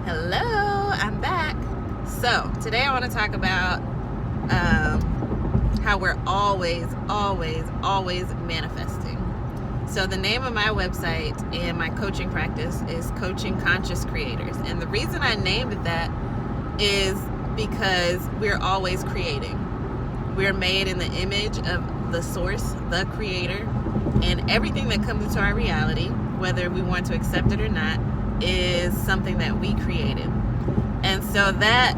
Hello, I'm back. So, today I want to talk about how we're always manifesting. So, the name of my website and my coaching practice is Coaching Conscious Creators. And the reason I named it that is because we're always creating. We're made in the image of the source, the creator, and everything that comes into our reality, whether we want to accept it or not, is something that we created. And so that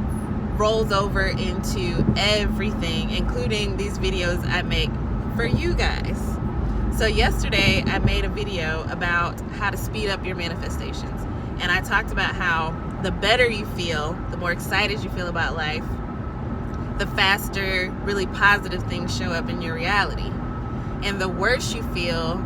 rolls over into everything, including these videos I make for you guys. So yesterday I made a video about how to speed up your manifestations. And I talked about how the better you feel, the more excited you feel about life, the faster really positive things show up in your reality. And the worse you feel,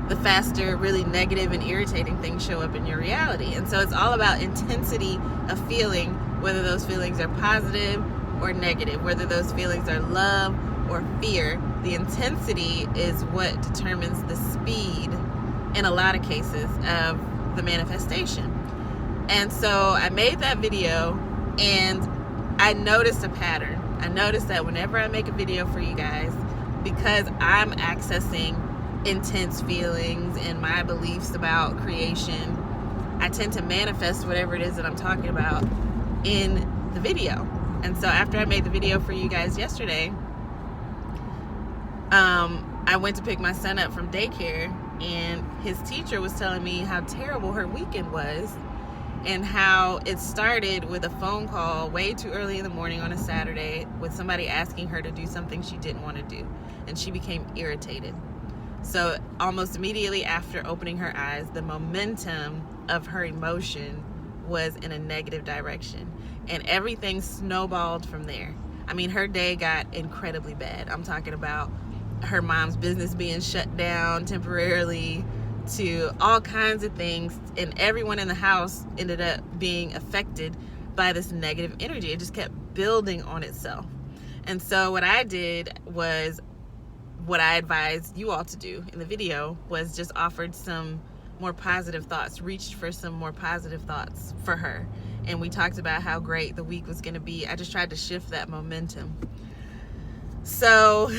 the faster really negative and irritating things show up in your reality. And so it's all about intensity of feeling, whether those feelings are positive or negative, whether those feelings are love or fear. The intensity is what determines the speed, in a lot of cases, of the manifestation. And so I made that video and I noticed a pattern. I noticed that whenever I make a video for you guys, because I'm accessing intense feelings and my beliefs about creation, I tend to manifest whatever it is that I'm talking about in the video. And so after I made the video for you guys yesterday, I went to pick my son up from daycare, and his teacher was telling me how terrible her weekend was and how it started with a phone call way too early in the morning on a Saturday with somebody asking her to do something she didn't want to do, and she became irritated. So almost immediately after opening her eyes, the momentum of her emotion was in a negative direction, and everything snowballed from there. I mean, her day got incredibly bad. I'm talking about her mom's business being shut down temporarily, to all kinds of things, and everyone in the house ended up being affected by this negative energy. It just kept building on itself. And so what I did was what I advised you all to do in the video, was just offered some more positive thoughts, reached for some more positive thoughts for her. And we talked about how great the week was going to be. I just tried to shift that momentum. So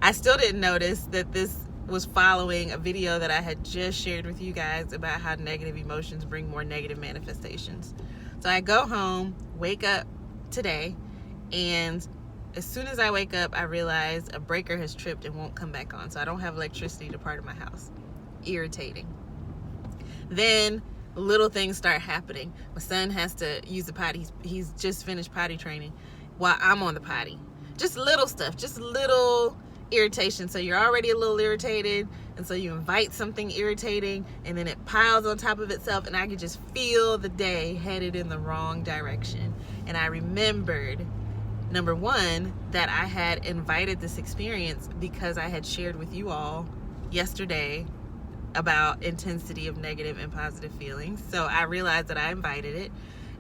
I still didn't notice that this was following a video that I had just shared with you guys about how negative emotions bring more negative manifestations. So I go home, wake up today, and as soon as I wake up, I realize a breaker has tripped and won't come back on. So I don't have electricity to part of my house. Irritating. Then little things start happening. My son has to use the potty. He's just finished potty training while I'm on the potty. Just little stuff, just little irritation. So you're already a little irritated, and so you invite something irritating, and then it piles on top of itself, and I could just feel the day headed in the wrong direction. And I remembered, number one, that I had invited this experience because I had shared with you all yesterday about intensity of negative and positive feelings. So I realized that I invited it,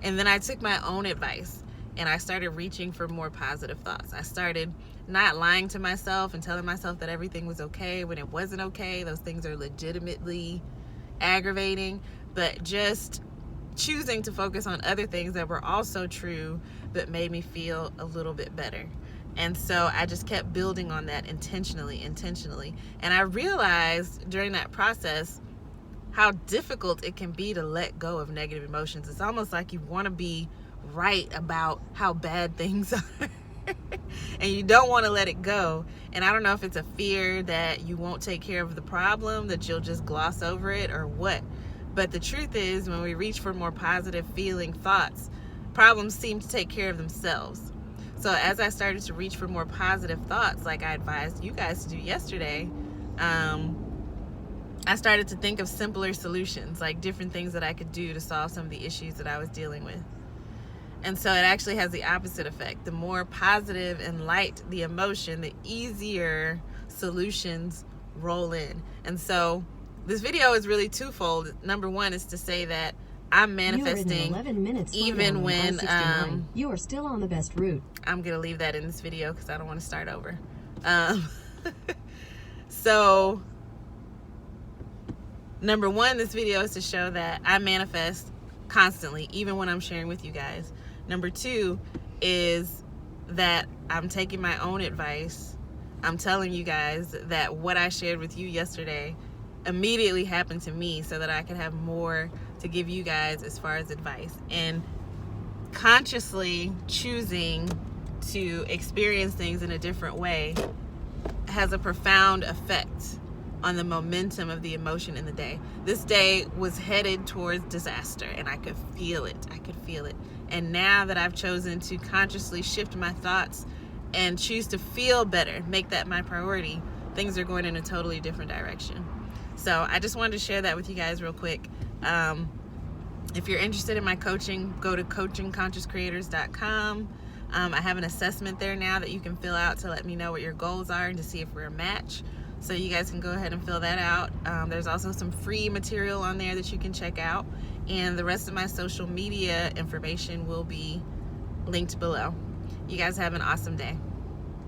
and then I took my own advice and I started reaching for more positive thoughts. I started not lying to myself and telling myself that everything was okay when it wasn't okay. Those things are legitimately aggravating, but just choosing to focus on other things that were also true but made me feel a little bit better. And so I just kept building on that intentionally. And I realized during that process how difficult it can be to let go of negative emotions. It's almost like you want to be right about how bad things are and you don't want to let it go. And I don't know if it's a fear that you won't take care of the problem, that you'll just gloss over it, or what. But the truth is, when we reach for more positive feeling thoughts, problems seem to take care of themselves. So as I started to reach for more positive thoughts, like I advised you guys to do yesterday, I started to think of simpler solutions, like different things that I could do to solve some of the issues that I was dealing with. And so it actually has the opposite effect. The more positive and light the emotion, the easier solutions roll in. And so this video is really twofold. Number one is to say that I'm manifesting 11 minutes even when you are still on the best route. I'm gonna leave that in this video because I don't want to start over. So number one, this video is to show that I manifest constantly, even when I'm sharing with you guys. Number 2 is that I'm taking my own advice. I'm telling you guys that what I shared with you yesterday immediately happened to me so that I could have more to give you guys as far as advice. And consciously choosing to experience things in a different way has a profound effect on the momentum of the emotion in the day. This day was headed towards disaster, and I could feel it. And now that I've chosen to consciously shift my thoughts and choose to feel better, make that my priority, things are going in a totally different direction. So I just wanted to share that with you guys real quick. If you're interested in my coaching, go to coachingconsciouscreators.com. I have an assessment there now that you can fill out to let me know what your goals are and to see if we're a match. So you guys can go ahead and fill that out. There's also some free material on there that you can check out. And the rest of my social media information will be linked below. You guys have an awesome day.